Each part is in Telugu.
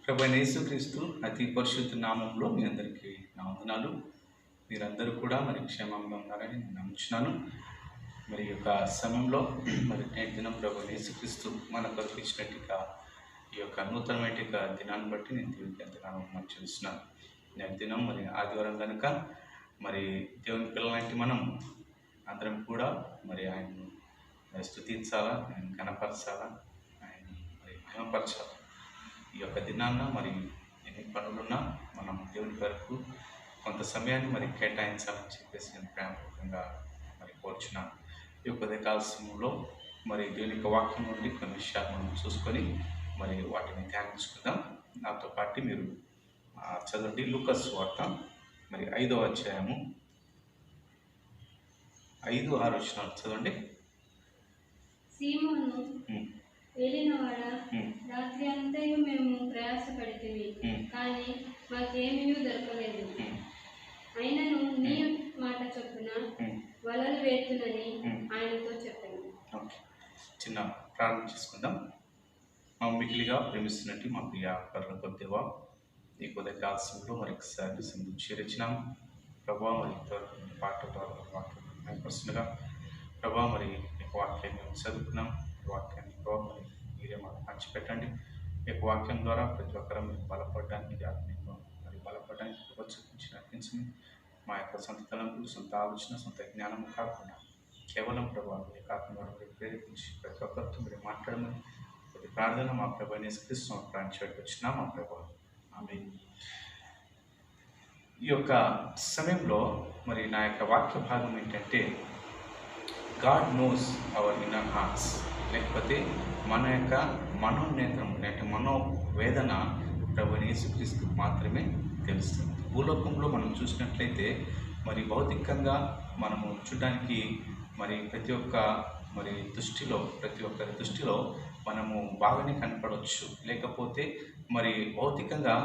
ప్రభువైన యేసుక్రీస్తు అతి పరిశుద్ధ నామంలో మీ అందరికీ నా వందనాలు. మీరందరూ కూడా మరి క్షేమంగా ఉన్నారని నేను నమ్ముచున్నాను. మరి ఈ యొక్క సమయంలో మరి నేటి దినం ప్రభువైన యేసుక్రీస్తు మనకు కల్పించినట్టుగా ఈ యొక్క నూతనమైన దినాన్ని బట్టి నేను దేవునికి ఎంతగానో మంచిస్తున్నాను. నేటి దినం మరి ఆదివారం కనుక మరి దేవుని పిల్లలంటే మనం అందరం కూడా మరి ఆయన్ను స్తుతించాలా, ఆయన కనపరచాలా, ఆయన మరి మహిమపరచాలా. ఈ యొక్క దినాన్న మరి ఎన్ని పనులున్నా మనం దేవుని వరకు కొంత సమయాన్ని మరి కేటాయించాలని చెప్పేసి నేను ప్రేమపూర్వకంగా మరి కోరుచున్నాను. ఈ యొక్క ఉదయకాల సమయంలో మరి దేవుని యొక్క వాక్యం నుండి కొన్ని విషయాలు మనం చూసుకొని మరి వాటిని ధ్యానించుకుందాం. నాతో పాటు మీరు చదవండి. లూకా సువార్త మరి 5వ అధ్యాయము 5-6 వచనాలు చదవండి. సీమోను ఏలినవాడా, రాత్రి అంతయు మేము ప్రయాసపడితిమి, కానీ మాకేమీ దొరకలేదు. అయినను నీ మాట చొప్పున వలలు వేతునని ఆయనతో చెప్పాను. చిన్న ప్రారంభం చేసుకుందాం. మా మిగిలిగా ప్రేమిస్తున్నట్టు మా ప్రియ పరలోక దేవా, ఈ ఉదయకాల సమయంలో మరొకసారి సందు చేర్చినాం ప్రభా. మరి పాట ద్వారా పర్సనల్గా ప్రభా మరి వాక్యాన్ని మేము చదువుకున్నాం. వాక్యాన్ని ప్రభావ మరి మీరే మాకు పంచిపెట్టండి. ఈ యొక్క వాక్యం ద్వారా ప్రతి ఒక్కరూ మీరు బలపడడానికి, ఆత్మీయంగా మరి బలపడడానికి చూపించి నడిపించండి. మా యొక్క సొంత తలంపులు, సొంత ఆలోచన, సొంత జ్ఞానం కాకుండా కేవలం ప్రభావ మీ యొక్క ఆత్మ ద్వారా మీరు ప్రేరేపించి ప్రతి ఒక్కరితో మీరు మాట్లాడమని ప్రతి ప్రార్థన మా ప్రభువైన యేసుక్రీస్తు ప్రార్థించడానికి వచ్చినా మా ప్రభావ ఆమేన్. ఈ యొక్క సమయంలో మరి నా యొక్క వాక్య భాగం ఏంటంటే God knows hour inner hearts, లేకపోతే మన యొక్క మనోనేత్రం లేకపోతే మనోవేదన ప్రభువైన యేసుక్రీస్తుకు మాత్రమే తెలుస్తుంది. భూలోకంలో మనం చూసినట్లయితే మరి భౌతికంగా మనము చూడడానికి మరి ప్రతి ఒక్కరి దృష్టిలో మనము బాగానే కనపడవచ్చు. లేకపోతే మరి భౌతికంగా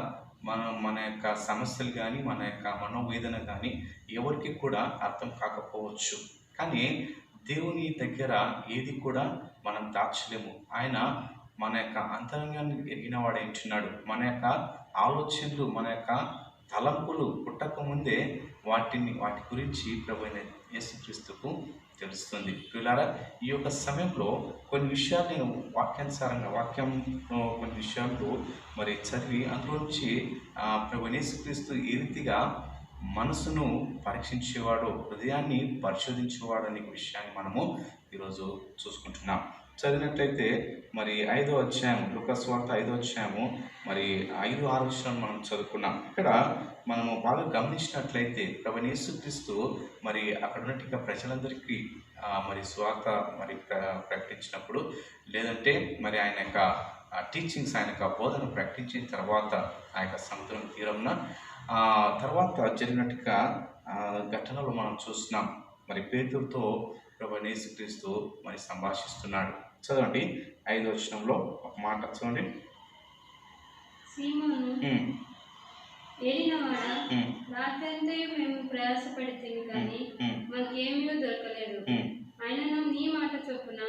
మన యొక్క సమస్యలు కానీ మన యొక్క మనోవేదన కానీ ఎవరికి కూడా అర్థం కాకపోవచ్చు. కానీ దేవుని దగ్గర ఏది కూడా మనం దాచలేము. ఆయన మన యొక్క అంతరంగాన్ని ఎరిగినవాడు ఏంటున్నాడు. మన యొక్క ఆలోచనలు, మన యొక్క తలంపులు పుట్టకముందే వాటి గురించి ప్రభువైన యేసుక్రీస్తుకు తెలుస్తుంది. పిల్లారా, ఈ యొక్క సమయంలో కొన్ని విషయాలు నేను కొన్ని విషయాలు మరి చదివి అందులోంచి ప్రభువైన యేసుక్రీస్తు ఏ రీతిగా మనసును పరీక్షించేవాడు, హృదయాన్ని పరిశోధించేవాడు అనే విషయాన్ని మనము ఈరోజు చూసుకుంటున్నాం. చదివినట్లయితే మరి 5వ అధ్యాయం, లూకా సువార్త 5వ అధ్యాయము మరి 5-6 వచనాలు మనం చదువుకున్నాం. ఇక్కడ మనము బాగా గమనించినట్లయితే ప్రభువైన యేసుక్రీస్తు మరి అక్కడ ఉన్నట్టుగా ప్రజలందరికీ మరి సువార్త మరి ప్రకటించినప్పుడు, లేదంటే మరి ఆయన యొక్క టీచింగ్స్, ఆయన యొక్క బోధన ప్రకటించిన తర్వాత ఆ యొక్క సముద్రం తీరంన తర్వాత జరిగినట్టుగా ఘటనలు మనం చూస్తున్నాం. మరి పేతురుతో ప్రభువైన యేసుక్రీస్తు మరి సంభాషిస్తున్నాడు. చదవండి 5వ వచనంలో ఒక మాట చదవండి. సీమోను ఏలినవాడా, రాత్రి అంతయు మేము ప్రయాసపడితిమి, కానీ మాకేమీ దొరకలేదు. ఆయనను నీ మాట చొప్పున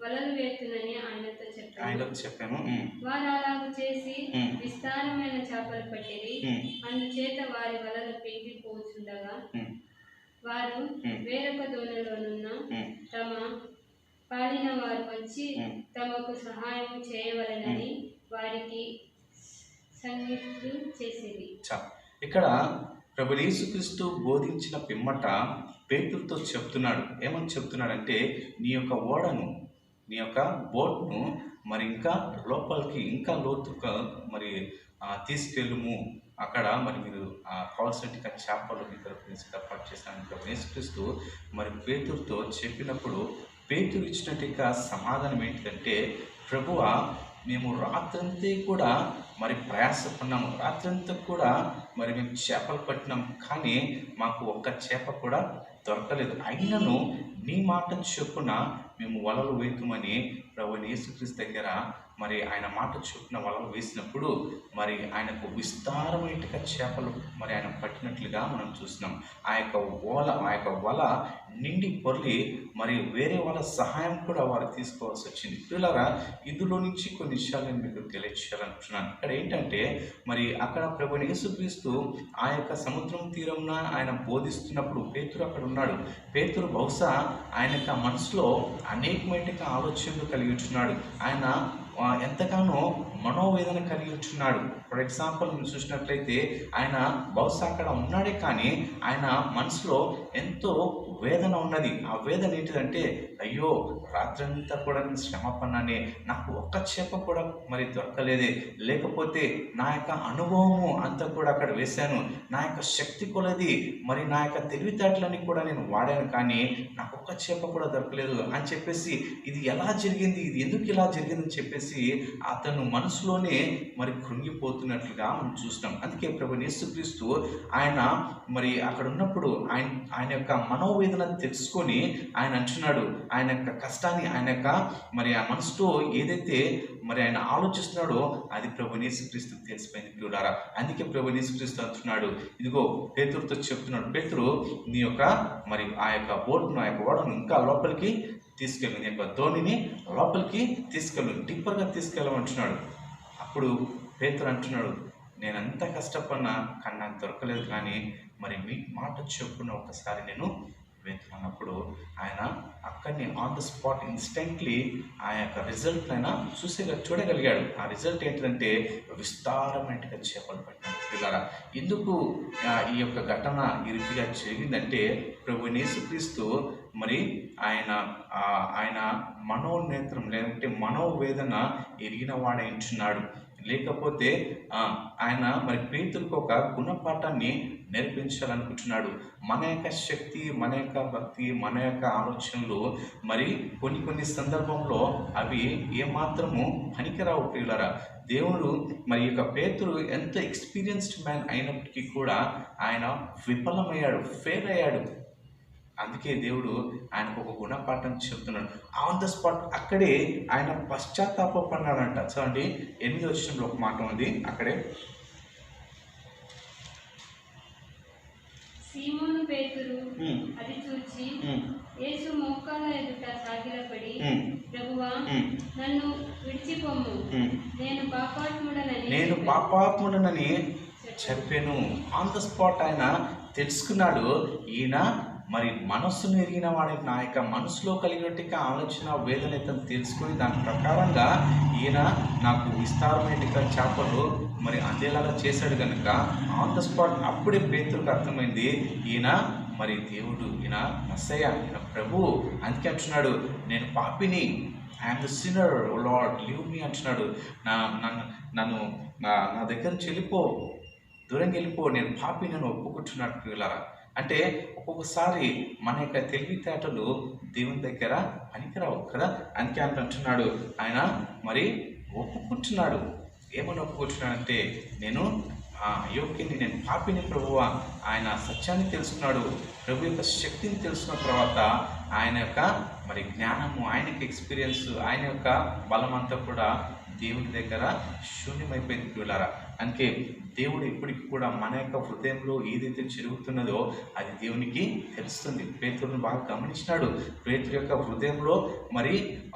వలలు వేతునని ఆయనతో చెప్పాను. వారు అలాగూ చేసి విస్తారమైన చేపలు పట్టిరి. అందుచేత వారి వలలు పెంగిపోతుండగా వారు వేరొక దోణిలోనున్న తమ పాలిన వారు వచ్చి తమకు సహాయం చేయవలెనని వారికి సంజ్ఞప్తి చేసేది. ఇక్కడ ప్రభువైన యేసుక్రీస్తు బోధించిన పిమ్మట పేతురుతో చెప్తున్నాడు. ఏమని చెప్తున్నాడంటే, నీ యొక్క ఓడను, నీ యొక్క బోట్ను మరి ఇంకా లోపలికి, ఇంకా లోతుగా మరి తీసుకెళ్ళుము. అక్కడ మరి మీరు కావాల్సినట్టుగా చేపలు మీ తరపు సిద్ధపాటు చేస్తానని ప్రభువైన యేసుక్రీస్తు మరి పేతురుతో చెప్పినప్పుడు పేతురు ఇచ్చినట్టుగా సమాధానం ఏంటంటే, ప్రభువా, మేము రాత్రంతా కూడా మరి ప్రయాసపడినాము, రాత్రంతా కూడా మరి మేము చేపలు పట్టినాం, కానీ మాకు ఒక్క చేప కూడా దొరకలేదు. అయినను నీ మాట చొప్పున మేము వలలు వేయమని ప్రభువైన యేసుక్రీస్తు దగ్గర మరి ఆయన మాట చొప్పున వలలు వేసినప్పుడు మరి ఆయనకు విస్తారమైనట్టుగా చేపలు మరి ఆయన పట్టినట్లుగా మనం చూస్తున్నాం. ఆ యొక్క వల నిండి పొర్లి మరి వేరే వాళ్ళ సహాయం కూడా వారు తీసుకోవాల్సి వచ్చింది. పిల్లరా, ఇందులో నుంచి కొన్ని విషయాలు నేను మీకు తెలియచేయాలనుకుంటున్నాను. ఇక్కడ ఏంటంటే మరి అక్కడ ప్రభువైన యేసుక్రీస్తు ఆ యొక్క సముద్రం తీరంన ఆయన బోధిస్తున్నప్పుడు పేతురు అక్కడ ఉన్నాడు. పేతురు బహుశా ఆయన యొక్క మనసులో అనేకమైన ఆలోచనలు కలిగి ఉంటున్నాడు. ఆయన ఎంతగానో మనోవేదన కలిగి ఉంటున్నాడు. ఫర్ ఎగ్జాంపుల్ మీరు చూసినట్లయితే ఆయన బహుశా అక్కడ ఉన్నాడే కానీ ఆయన మనసులో ఎంతో వేదన ఉన్నది. ఆ వేదన ఏంటిదంటే, అయ్యో రాత్రంతా కూడా నేను శ్రమ పన్నానే, నాకు ఒక్క చేప కూడా మరి దొరకలేదే, లేకపోతే నా యొక్క అనుభవము అంతా కూడా అక్కడ వేశాను, నా యొక్క శక్తి కొలది మరి నా యొక్క తెలివితేటలన్నీ కూడా నేను వాడాను, కానీ నాకు ఒక్క చేప కూడా దొరకలేదు అని చెప్పేసి ఇది ఎలా జరిగింది, ఇది ఎందుకు ఇలా జరిగిందని చెప్పేసి అతను మనసులోనే మరి కృంగిపోతున్నట్లుగా మనం చూస్తాం. అందుకే ప్రభువైన యేసుక్రీస్తు ఆయన మరి అక్కడ ఉన్నప్పుడు ఆయన యొక్క మనోవేదన తెలుసుకొని ఆయన అంటున్నాడు, ఆయన యొక్క కష్టాన్ని, ఆయన యొక్క మరి ఆ మనసుతో ఏదైతే మరి ఆయన ఆలోచిస్తున్నాడో అది ప్రభువైన యేసుక్రీస్తుకు తెలిసిపోయింది ప్రియులారా. అందుకే ప్రభువైన యేసుక్రీస్తు అంటున్నాడు, ఇదిగో పేతురుతో చెప్తున్నాడు, పేతురు నీ యొక్క మరి ఆ యొక్క బోట్ను, ఆ యొక్క ఓడను ఇంకా లోపలికి తీసుకెళ్ళు, నీ యొక్క ధోనిని లోపలికి తీసుకెళ్ళు, డీపర్గా తీసుకెళ్ళమంటున్నాడు. అప్పుడు పేతురు అంటున్నాడు, నేనంత కష్టపడినా కానీ నాకు దొరకలేదు, కానీ మరి మీ మాట చొప్పున ఒకసారి నేను వెతుకున్నప్పుడు ఆయన అక్కడిని ఆన్ ద స్పాట్ ఇన్స్టెంట్లీ ఆ యొక్క రిజల్ట్ అయినా చూడగలిగాడు. ఆ రిజల్ట్ ఏంటంటే విస్తారమైనట్టుగా చేపలు పట్టాడు. పిల్లరా, ఎందుకు ఈ యొక్క ఘటన ఈ రీతిగా జరిగిందంటే ప్రభువైన యేసుక్రీస్తు మరి ఆయన మనోనేత్రం లేదంటే మనోవేదన ఎరిగిన వాడై ఉంటున్నాడు. లేకపోతే ఆయన మరి పేతురుకు ఒక గుణపాఠాన్ని నేర్పించాలనుకుంటున్నాడు. మన యొక్క శక్తి, మన యొక్క భక్తి, మన యొక్క ఆలోచనలు మరి కొన్ని సందర్భంలో అవి ఏమాత్రము పనికిరావు ప్రియులారా. దేవుడు మరి యొక్క పేతురు ఎంత ఎక్స్పీరియన్స్డ్ మ్యాన్ అయినప్పటికీ కూడా ఆయన విఫలమయ్యాడు, ఫెయిల్ అయ్యాడు. అందుకే దేవుడు ఆయనకు ఒక గుణపాఠం చెప్తున్నాడు. ఆన్ ద స్పాట్ అక్కడే ఆయన పశ్చాత్తాపడినాడంట. చూడండి 8వ వచనంలో ఒక మాట ఉంది. అక్కడే సీమోను పేతురు అది చూచి యేసు మోకాళ్ళ ఎదుట సాగిలపడి, ప్రభువా నన్ను విడిచిపోము, నేను పాపాత్ముడనని చెప్పాను. ఆన్ ద స్పాట్ ఆయన తెలుసుకున్నాడు, ఈయన మరి మనస్సును ఎరిగిన వాడి నా యొక్క మనసులో కలిగినట్టుగా ఆలోచన వేదన ఇతను తెలుసుకొని దాని ప్రకారంగా ఈయన నాకు విస్తారమైనట్టుగా చేపలు మరి అందేలాగా చేశాడు కనుక ఆన్ ద స్పాట్ అప్పుడే పేతురుకు అర్థమైంది, ఈయన మరి దేవుడు, ఈయన మెస్సయ్య, ఈయన ప్రభు. అందుకే అంటున్నాడు, నేను పాపిని, I'm the sinner, O Lord leave me అంటున్నాడు. నన్ను నా దగ్గర నుంచి వెళ్ళిపో, దూరంగా వెళ్ళిపో, నేను పాపిని నన్ను ఒప్పుకుంటున్నాడు పిల్లరా. అంటే ఒక్కొక్కసారి మన యొక్క తెలివితేటలు దేవుని దగ్గర పనికిరావు కదా. అందుకే అంటున్నాడు ఆయన మరి ఒప్పుకుంటున్నాడు. ఏమని ఒప్పుకుంటున్నాడంటే, నేను అయోగ్యుని, నేను పాపిని ప్రభువా. ఆయన సత్యాన్ని తెలుసుకున్నాడు, ప్రభు యొక్క శక్తిని తెలుసుకున్న తర్వాత ఆయన యొక్క మరి జ్ఞానము, ఆయనకి ఎక్స్పీరియన్స్, ఆయన యొక్క బలం అంతా కూడా దేవుని దగ్గర శూన్యమైపోయింది పిల్లారా. అందుకే దేవుడు ఇప్పటికి కూడా మన యొక్క హృదయంలో ఏదైతే జరుగుతున్నదో అది దేవునికి తెలుస్తుంది. పేతురుని బాగా గమనించినాడు. పేతురు యొక్క హృదయంలో మరి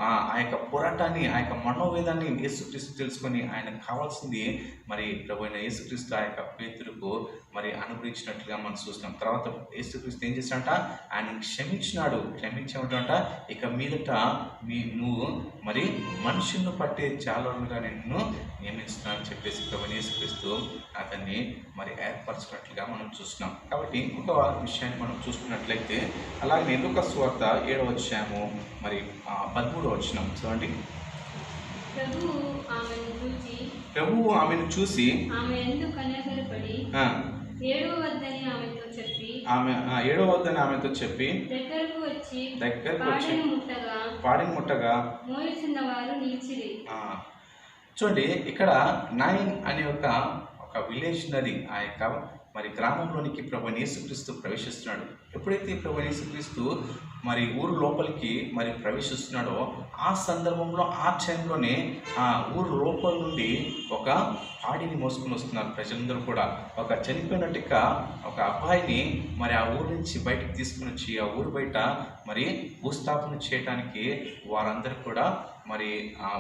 ఆ యొక్క పోరాటాన్ని, ఆ యొక్క మనోవేదాన్ని యేసుక్రీస్తు తెలుసుకొని ఆయనకు కావాల్సింది మరి ప్రభువైన యేసుక్రీస్తు ఆ యొక్క పేతురుకు మరి అనుగ్రహించినట్లుగా మనం చూస్తున్నాం. తర్వాత యేసుక్రీస్తు ఏం చేశాడంట, ఆయన క్షమించామంట ఇక మీదట నువ్వు మరి మనుషులను పట్టే జాలరులుగా నిన్ను నియమిస్తున్నానని చెప్పేసి ప్రభువైన యేసుక్రీస్తు అతన్ని మరి ఏర్పరచుకున్నట్లుగా మనం చూస్తున్నాం. కాబట్టి ఇంకొక విషయాన్ని మనం చూసుకున్నట్లయితే అలాగే లూకా సువార్త 7వ అధ్యాయము మరి 13వ వచనం చూడండి. ప్రభువు ఆమెను చూసి ఆమె ఎందుకు కన్యకలపడి ఏడవ వద్దని ఆమెతో చెప్పి దగ్గరకు వచ్చి పాడిని ముట్టగా మోయుచున్నవారు నిలిచిరి. చూడండి, ఇక్కడ 9 అనే ఒక విలేజ్ ఉన్నది. ఆ యొక్క మరి గ్రామంలోనికి ప్రభువైన యేసుక్రీస్తు ప్రవేశిస్తున్నాడు. ఎప్పుడైతే ప్రభువైన యేసుక్రీస్తు మరి ఊరు లోపలికి మరి ప్రవేశిస్తున్నాడో ఆ సందర్భంలో ఆ టైంలోనే ఆ ఊరు లోపల నుండి ఒక పాడిని మోసుకొని వస్తున్నారు ప్రజలందరూ కూడా. ఒక చనిపోయినట్టుగా ఒక అబ్బాయిని మరి ఆ ఊరు నుంచి బయటకు తీసుకుని వచ్చి ఆ ఊరు బయట మరి భూస్థాపన చేయడానికి వారందరూ కూడా మరి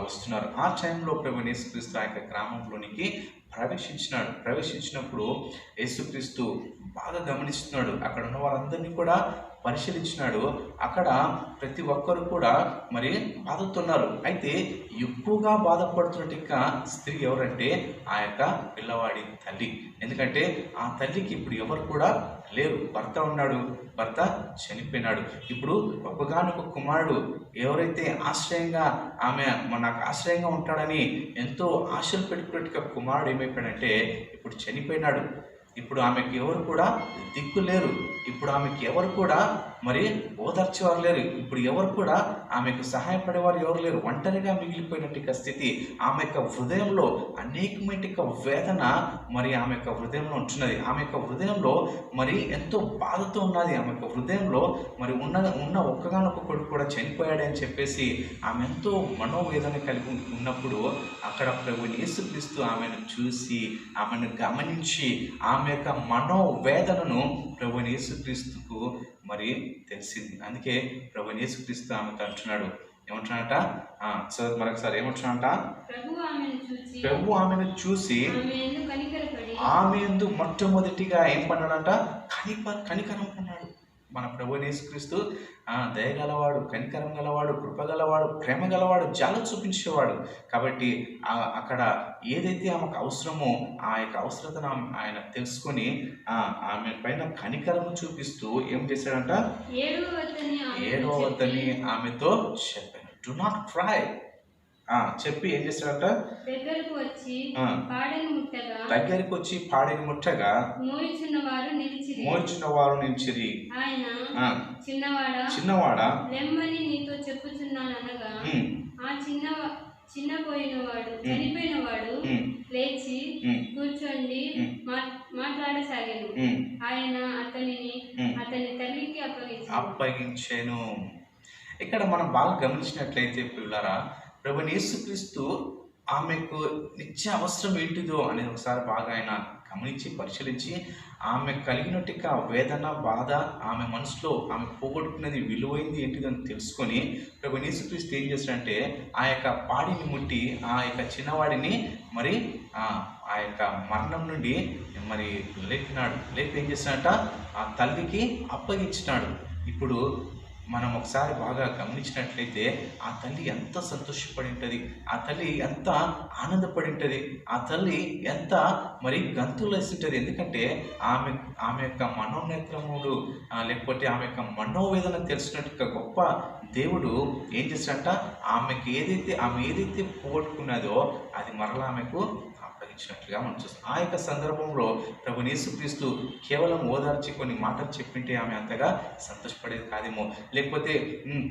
వస్తున్నారు. ఆ టైంలో ప్రభువైన యేసుక్రీస్తు ఆ యొక్క గ్రామంలోనికి ప్రవేశించినప్పుడు యేసుక్రీస్తు బాగా గమనిస్తున్నాడు. అక్కడ ఉన్న వారందరినీ కూడా పరిశీలించినాడు. అక్కడ ప్రతి ఒక్కరు కూడా మరి బాధతున్నారు. అయితే ఎక్కువగా బాధపడుతున్నట్టుగా స్త్రీ ఎవరంటే ఆ యొక్క పిల్లవాడి తల్లి. ఎందుకంటే ఆ తల్లికి ఇప్పుడు ఎవరు కూడా లేరు. భర్త ఉన్నాడు, భర్త చనిపోయినాడు. ఇప్పుడు ఒక్కగానొక కుమారుడు ఎవరైతే ఆశ్రయంగా ఆమె నాకు ఆశ్రయంగా ఉంటాడని ఎంతో ఆశలు పెట్టుకున్నట్టుగా కుమారుడు ఏమైపోయాడంటే ఇప్పుడు చనిపోయినాడు. ఇప్పుడు ఆమెకి ఎవరు కూడా దిక్కు లేరు. ఇప్పుడు ఆమెకి ఎవరు కూడా మరి ఓదార్చేవారు లేరు. ఇప్పుడు ఎవరు కూడా ఆమెకు సహాయపడేవారు ఎవరు లేరు. ఒంటరిగా మిగిలిపోయినట్టు స్థితి. ఆమె యొక్క హృదయంలో అనేకమైన వేదన మరి ఆమె యొక్క హృదయంలో ఉంటున్నది. ఆమె యొక్క హృదయంలో మరి ఎంతో బాధతో ఉన్నది. ఆమె యొక్క హృదయంలో మరి ఉన్న ఒక్కగానొక్క కొడుకు కూడా చనిపోయాడని చెప్పేసి ఆమె ఎంతో మనోవేదన కలిగి ఉన్నప్పుడు అక్కడ ప్రభువైన యేసుక్రీస్తు ఆమెను చూసి ఆమెను గమనించి ఆమె యొక్క మనోవేదనను ప్రభువైన యేసుక్రీస్తుకు మరి తెలిసింది. అందుకే ప్రభువైన యేసుక్రీస్తు ఆమెతో అంటున్నాడు, ఏమంటున్నాడట? మరొకసారి ఏమంటున్నాడట? ప్రభు ఆమెను చూసి ఆమె యందు మొట్టమొదటిగా ఏం పన్నాడంట? కనికరం పన్నాడు. మన ప్రభువైన యేసుక్రీస్తు దయగలవాడు, కనికరం గలవాడు, కృపగలవాడు, ప్రేమ గలవాడు, జాలి చూపించేవాడు. కాబట్టి అక్కడ ఏదైతే ఆమెకు అవసరమో ఆ యొక్క అవసరతను ఆయన తెలుసుకొని ఆమె పైన కనికరము చూపిస్తూ ఏం చేశాడంట? 7వ వద్దని ఆమెతో చెప్పాను. డు నాట్ క్రై చెప్పి ఏం చేశాడంట? దగ్గరికి వచ్చి పాడెను ముట్టగా మోయిచున్న వారు నిలిచిరి. చిన్నవాడా నీతో చెప్పుచున్నాననగా ఆ చనిపోయినవాడు లేచి కూర్చోండి మాట్లాడసాగాను. ఆయన అతని తల్లికి అప్పగించాను. ఇక్కడ మనం బాగా గమనించినట్లయితే పిల్లరా, ప్రభువైన యేసుక్రీస్తు ఆమెకు నిత్య అవసరం ఏంటిదో అనేది ఒకసారి బాగా ఆయన గమనించి పరిశీలించి ఆమె కలిగినట్టుగా వేదన, బాధ, ఆమె మనసులో ఆమె పోగొట్టుకున్నది విలువైంది ఏంటిదో అని తెలుసుకొని ప్రభువైన యేసుక్రీస్తు ఏం చేస్తాడంటే ఆ యొక్క పాడిని ముట్టి ఆ యొక్క చిన్నవాడిని మరి ఆ యొక్క మరణం నుండి మరి లేపి ఏం చేస్తాడంట? ఆ తల్లికి అప్పగించినాడు. ఇప్పుడు మనం ఒకసారి బాగా గమనించినట్లయితే ఆ తల్లి ఎంత సంతోషపడి ఉంటుంది, ఆ తల్లి ఎంత ఆనందపడి ఉంటుంది, ఆ తల్లి ఎంత మరి గంతులు వేస్తుంటుంది. ఎందుకంటే ఆమె యొక్క మనోనేత్రములు లేకపోతే ఆమె యొక్క మనోవేదన తెలిసినట్టుగా గొప్ప దేవుడు ఏం చేస్తాడంట? ఆమె ఏదైతే పోగొట్టుకున్నదో అది మరలా ఆమెకు అప్పగించినట్లుగా మనం చూస్తాం. ఆ యొక్క సందర్భంలో ప్రభువైన యేసుక్రీస్తు కేవలం ఓదార్చి కొన్ని మాటలు చెప్పింటే ఆమె అంతగా సంతోషపడేది కాదేమో. లేకపోతే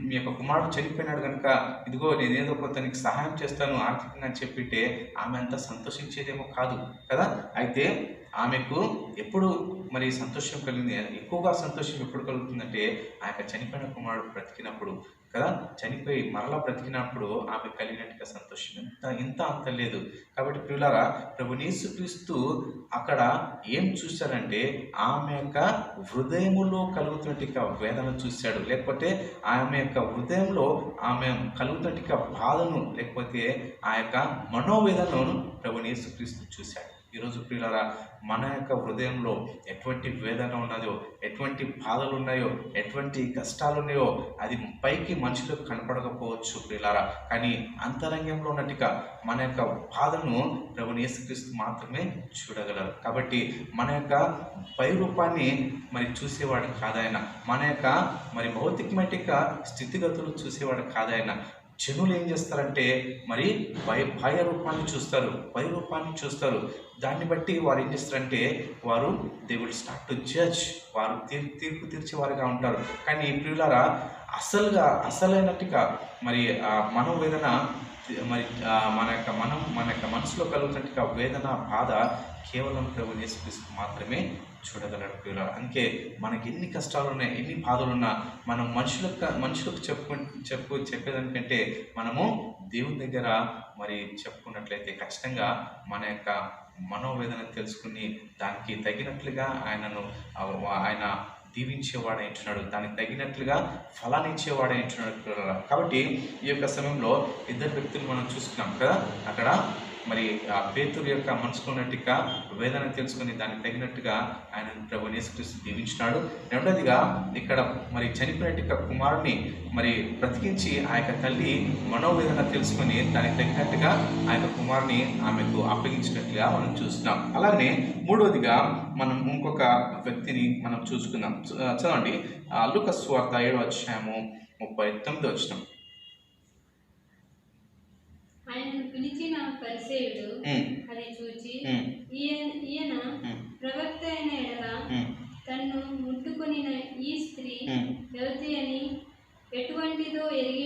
మీ యొక్క కుమారుడు చనిపోయినాడు కనుక ఇదిగో నేనేదో కొంతనికి సహాయం చేస్తాను ఆర్థికంగా అని చెప్పింటే ఆమె అంతా సంతోషించేదేమో కాదు కదా. అయితే ఆమెకు ఎప్పుడు మరి సంతోషం కలిగింది, ఎక్కువగా సంతోషం ఎప్పుడు కలుగుతుందంటే ఆ యొక్క చనిపోయిన కుమారుడు బ్రతికినప్పుడు కదా. చనిపోయి మరలా బ్రతికినప్పుడు ఆమె కలిగినట్టుగా సంతోషం ఇంత అంత లేదు. కాబట్టి ప్రియులారా, ప్రభువైన యేసుక్రీస్తు అక్కడ ఏం చూశాడంటే ఆమె యొక్క హృదయములో కలుగుతున్నట్టుగా వేదన చూశాడు. లేకపోతే ఆమె యొక్క హృదయంలో ఆమె కలుగుతున్నట్టుగా బాధను లేకపోతే ఆ యొక్క మనోవేదనను ప్రభువైన యేసుక్రీస్తు చూశాడు. ఈరోజు ప్రియులారా, మన యొక్క హృదయంలో ఎటువంటి వేదన ఉన్నదో, ఎటువంటి బాధలు ఉన్నాయో, ఎటువంటి కష్టాలు ఉన్నాయో అది పైకి మనుషులకు కనపడకపోవచ్చు ప్రియులారా. కానీ అంతరంగంలో ఉన్నట్టుగా మన యొక్క బాధను ప్రభువైన యేసుక్రీస్తు మాత్రమే చూడగలరు. కాబట్టి మన యొక్క పై రూపాన్ని మరి చూసేవాడు కాదాయన, మన యొక్క మరి భౌతికమైన స్థితిగతులు చూసేవాడు కాదాయన. జనులు ఏం చేస్తారంటే మరి బాహ్య రూపాన్ని చూస్తారు, పై రూపాన్ని చూస్తారు. దాన్ని బట్టి వారు ఏం చేస్తారంటే they will start to judge, వారు తీర్పు తీర్చేవారుగా ఉంటారు. కానీ ప్రియులారా, అసలైనట్టుగా మరి మనోవేదన మరి మన యొక్క మనసులో కలుగుతున్న వేదన బాధ కేవలం ప్రభు యేసుక్రీస్తు మాత్రమే చూడగలడు ప్రియులారా. అందుకే మనకి ఎన్ని కష్టాలు ఉన్నాయి, ఎన్ని బాధలు ఉన్నా మనం మనుషులకు చెప్పేదానికంటే మనము దేవుని దగ్గర మరి చెప్పుకున్నట్లయితే ఖచ్చితంగా మన యొక్క మనోవేదన తెలుసుకుని దానికి తగినట్లుగా ఆయన దీవించేవాడు అంటున్నాడు, దానికి తగినట్లుగా ఫలాన్ని ఇచ్చేవాడు అంటున్నాడు. కాబట్టి ఈ యొక్క సమయంలో ఇద్దరు వ్యక్తులు మనం చూసుకున్నాం కదా, అక్కడ మరి ఆ పేతురు యొక్క మనసులో ఉన్నట్టుగా వేదన తెలుసుకుని దానికి తగినట్టుగా ఆయన ప్రభు యేసుక్రీస్తు దీవించినాడు. రెండోదిగా ఇక్కడ మరి చనిపోయినట్టుగా కుమారుని మరి బ్రతికించి ఆ యొక్క తల్లి మనోవేదన తెలుసుకొని దానికి తగినట్టుగా ఆ యొక్క కుమారుని ఆమెకు అప్పగించినట్లుగా మనం చూస్తున్నాం. అలాగనే మూడవదిగా మనం ఇంకొక వ్యక్తిని మనం చూసుకుందాం. చదవండి లూకా సువార్త 7వ అధ్యాయము 39వ వచనం. ఆయనను పిలిచిన పరిసయ్యుడు అది చూచి ఈయన ప్రవక్త అయిన ఎడల తన్ను ముట్టుకొనిన ఈ స్త్రీ ఎవతి అని ఎటువంటిదో ఎరిగి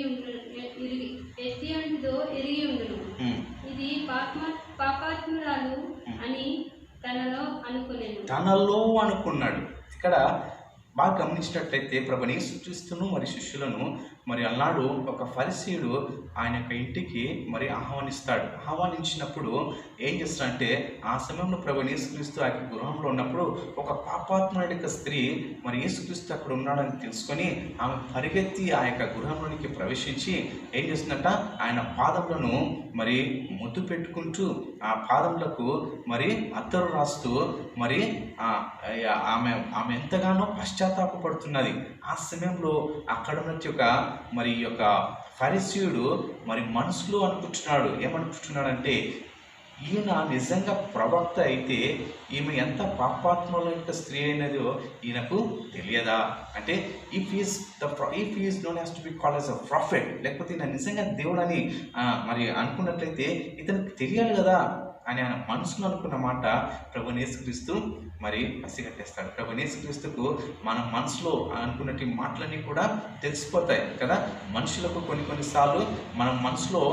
ఉండును, ఇది పాపాత్మురాలు అని తనలో అనుకున్నాడు. ఇక్కడ బాగా గమనించినట్లయితే ప్రభుని యేసుక్రీస్తును మరి శిష్యులను మరి అన్నాడు ఒక ఫరిసీయుడు ఆయన యొక్క ఇంటికి మరి ఆహ్వానించినప్పుడు ఏం చేస్తాడంటే ఆ సమయంలో ప్రభుని యేసుక్రీస్తు ఆ యొక్క గృహంలో ఉన్నప్పుడు ఒక పాపాత్ముడి యొక్క స్త్రీ మరి యేసుక్రీస్తు అక్కడ ఉన్నాడని తెలుసుకొని ఆమె పరిగెత్తి ఆ యొక్క గృహంలోనికి ప్రవేశించి ఏం చేస్తుందట ఆయన పాదములను మరి ముద్దు పెట్టుకుంటూ ఆ పాదములకు మరి అత్తరు రాస్తూ మరి ఆమె ఎంతగానో పశ్చాత్తాపడుతున్నది. ఆ సమయంలో అక్కడ నుంచి మరి ఈ యొక్క ఫరిసీయుడు మరి మనసులో ఏమనుకుంటున్నాడంటే ఈయన నిజంగా ప్రవక్త అయితే ఈమె ఎంత పాపాత్మల యొక్క స్త్రీ అయినదో ఈయనకు తెలియదా? అంటే if is known as to be called as a prophet, లేకపోతే ఈయన నిజంగా దేవుడని మరి అనుకున్నట్లయితే ఇతనికి తెలియాలి కదా అని ఆయన మనసులో అనుకున్న మాట ప్రభుని యేసుక్రీస్తు మరి పసిగట్టేస్తాడు. ప్రభుని యేసుక్రీస్తుకు మన మనసులో అనుకున్నట్టు మాటలన్నీ కూడా తెలిసిపోతాయి కదా. మనుషులకు కొన్నిసార్లు మనం మనసులో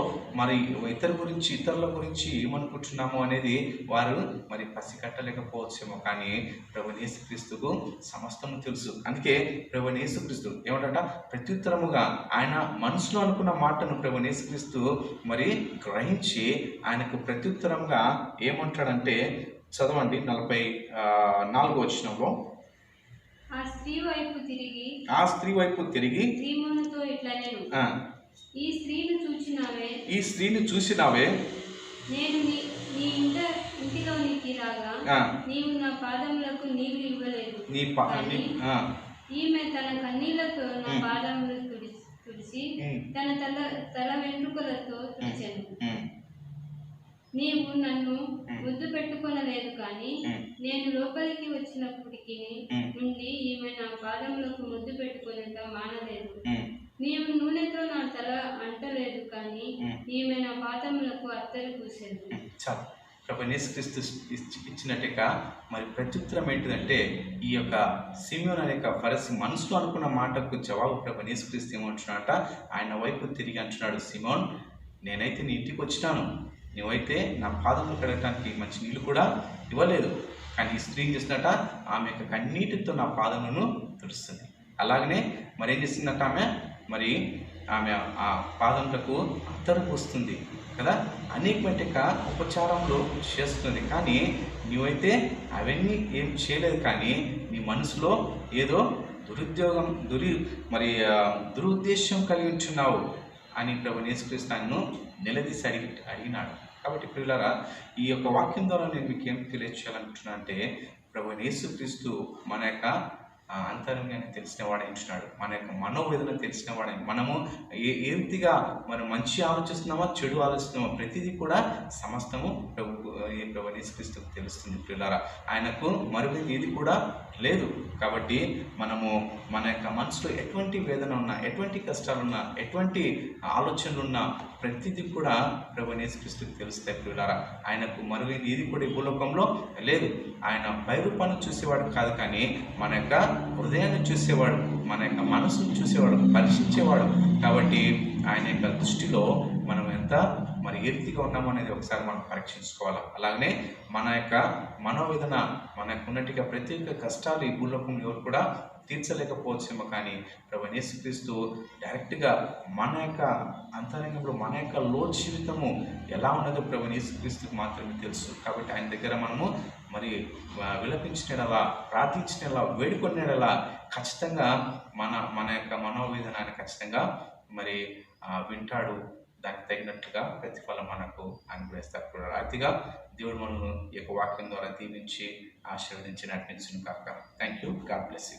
మరి ఇతరుల గురించి ఏమనుకుంటున్నాము అనేది వారు మరి పసిగట్టలేకపోవచ్చేమో, కానీ ప్రభుని యేసుక్రీస్తుకు సమస్తము తెలుసు. అందుకే ప్రభుని యేసుక్రీస్తు ఏమంట ప్రత్యుత్తరముగా ఆయన మనసులో అనుకున్న మాటను ప్రభుని యేసుక్రీస్తు మరి గ్రహించి ఆయనకు ప్రత్యుత్తరంగా ఏమంటాడంటే చదవండి 44వ వచనంలో. ఆ స్త్రీ వైపు తిరిగి సీమోనుతో ఇట్లా నేను ఈ స్త్రీని చూసినావే నేను నీ ఇంటిలోనికి రాగా నీవు నా పాదములకు నీళ్లు ఇవ్వలేదు, ఈమె తన కన్నీళ్లతో నా పాదములు తుడిచి తన తల వెంట్రుకలతో తుడిచెను. నీవు నన్ను ముద్దు పెట్టుకొనలేదు, కానీ నేను లోపలికి వచ్చినప్పటికీ నుండి ఈమె నా పాదములకు ముద్దు పెట్టుకొనేట మానలేదు. నీవు నూనెతో నా తల అంటలేదు, కానీ ఈమె నా పాదములకు అత్తరు పూసేది. ప్రభుని యేసుక్రీస్తు ఇచ్చినట్టుగా మరి ప్రత్యుత్తరం ఏంటిదంటే ఈ యొక్క సిమియోను అనే ఫరిసీ మనసులో అనుకున్న మాటకు జవాబు ప్రభుని యేసుక్రీస్తు ఏమంటున్నాడట, ఆయన వైపు తిరిగి అంటున్నాడు, సిమోన్ నేనైతే నీ ఇంటికి వచ్చినాను, నువ్వైతే నా పాదములు కడగటానికి మంచి నీళ్ళు కూడా ఇవ్వలేదు, కానీ ఈ స్త్రీ చేసినట్ట ఆమె యొక్క కన్నీటితో నా పాదములను తుడుస్తుంది. అలాగనే మరి ఏం చేస్తుందట ఆమె ఆ పాదములకు అత్తరు పూస్తుంది కదా, అనేకమైన ఉపచారంలో చేస్తుంది. కానీ నువ్వైతే అవన్నీ ఏం చేయలేదు, కానీ నీ మనసులో ఏదో దురుద్దేశం కలిగి ఉంటున్నావు అని ప్రభుని యేసుక్రీస్తు ఆయనను నిలదీసి అడిగినాడు. కాబట్టి ప్రియులారా, ఈ యొక్క వాక్యం ద్వారా నేను మీకు ఏం తెలియచేయాలనుకుంటున్నా అంటే ప్రభుని యేసుక్రీస్తు మన యొక్క అంతరంగాన్ని తెలిసిన వాడు ఎంచున్నాడు, మన యొక్క మనోవేదన తెలిసిన వాడు. మనము ఏ రీతిగా మనం మంచి ఆలోచిస్తున్నామో చెడు ఆలోచిస్తున్నామో ప్రతిదీ కూడా సమస్తము ప్రభుని యేసుక్రీస్తుకు తెలుస్తుంది. ప్రియులారా, ఆయనకు మరొకటి ఏది కూడా లేదు. కాబట్టి మనము మన యొక్క మనసులో ఎటువంటి వేదన ఉన్నా, ఎటువంటి కష్టాలున్నా, ఎటువంటి ఆలోచనలు ఉన్నా ప్రతిదీ కూడా ప్రభుని యేసుక్రీస్తుకు తెలుస్తాయి. ప్రియులారా, ఆయనకు మరొకటి ఏది కూడా ఈ భూలోకంలో లేదు. ఆయన పైరూపాన్ని చూసేవాడు కాదు, కానీ మన యొక్క హృదయాన్ని చూసేవాడు, మన యొక్క మనసును చూసేవాడు, పరీక్షించేవాడు. కాబట్టి ఆయన యొక్క దృష్టిలో మనం ఎంత మనమంతా మరి ఏ రీతిగా ఉన్నామో అనేది ఒకసారి మనం పరీక్షించుకోవాలి. అలాగనే మన యొక్క మనోవేదన, మన యొక్క ఉన్నట్టుగా ప్రతి ఒక్క కష్టాలు ఈ భూలోకంలో ఎవరు కూడా తీర్చలేకపోవచ్చేమో, కానీ ప్రభువైన యేసుక్రీస్తు డైరెక్ట్గా మన యొక్క అంతరంగంలో మన యొక్క లోటు జీవితము ఎలా ఉన్నదో ప్రభువైన యేసుక్రీస్తుకు మాత్రమే తెలుసు. కాబట్టి ఆయన దగ్గర మనము మరి విలపించినలా, ప్రార్థించినలా, వేడుకొనేలా ఖచ్చితంగా మన యొక్క మనోవేదన ఆయన ఖచ్చితంగా మరి వింటాడు. దానికి తగినట్లుగా ప్రతిఫలం మనకు అనుగ్రహిస్తారు కూడా. అతిగా దేవుడు మనల్ని ఈ యొక్క వాక్యం ద్వారా దీవించి ఆశీర్వదించి నడిపించును కాక. Thank you. God bless you.